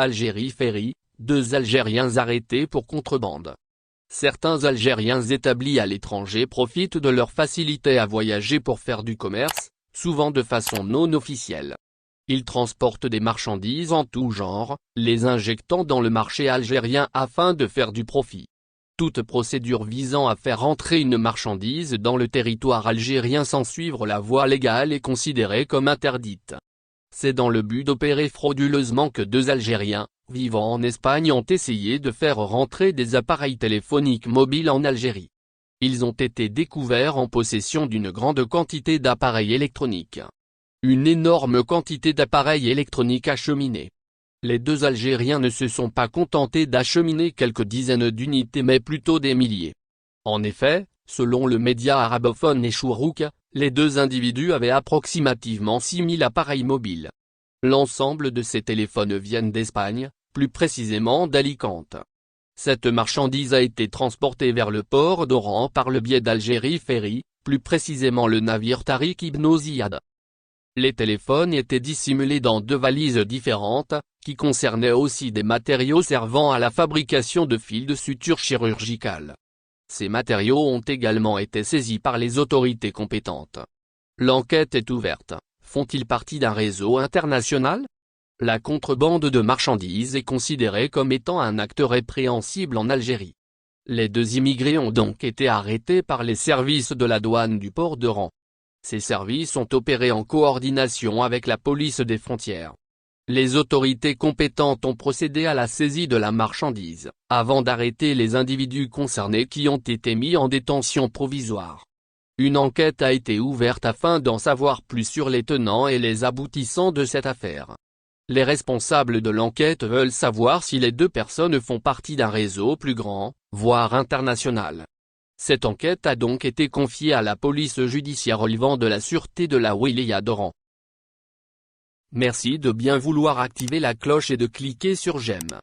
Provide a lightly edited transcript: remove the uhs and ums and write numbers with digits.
Algérie Ferry, 2 Algériens arrêtés pour contrebande. Certains Algériens établis à l'étranger profitent de leur facilité à voyager pour faire du commerce, souvent de façon non officielle. Ils transportent des marchandises en tout genre, les injectant dans le marché algérien afin de faire du profit. Toute procédure visant à faire entrer une marchandise dans le territoire algérien sans suivre la voie légale est considérée comme interdite. C'est dans le but d'opérer frauduleusement que 2 Algériens, vivant en Espagne, ont essayé de faire rentrer des appareils téléphoniques mobiles en Algérie. Ils ont été découverts en possession d'une grande quantité d'appareils électroniques. Une énorme quantité d'appareils électroniques acheminés. Les 2 Algériens ne se sont pas contentés d'acheminer quelques dizaines d'unités mais plutôt des milliers. En effet, selon le média arabophone Chourouk, les 2 individus avaient approximativement 6000 appareils mobiles. L'ensemble de ces téléphones viennent d'Espagne, plus précisément d'Alicante. Cette marchandise a été transportée vers le port d'Oran par le biais d'Algérie Ferry, plus précisément le navire Tariq Ibn Ziyad. Les téléphones étaient dissimulés dans 2 valises différentes, qui concernaient aussi des matériaux servant à la fabrication de fils de suture chirurgicale. Ces matériaux ont également été saisis par les autorités compétentes. L'enquête est ouverte. Font-ils partie d'un réseau international? La contrebande de marchandises est considérée comme étant un acte répréhensible en Algérie. Les 2 immigrés ont donc été arrêtés par les services de la douane du port d'Oran. Ces services ont opéré en coordination avec la police des frontières. Les autorités compétentes ont procédé à la saisie de la marchandise, avant d'arrêter les individus concernés qui ont été mis en détention provisoire. Une enquête a été ouverte afin d'en savoir plus sur les tenants et les aboutissants de cette affaire. Les responsables de l'enquête veulent savoir si les 2 personnes font partie d'un réseau plus grand, voire international. Cette enquête a donc été confiée à la police judiciaire relevant de la sûreté de la wilaya d'Oran. Merci de bien vouloir activer la cloche et de cliquer sur j'aime.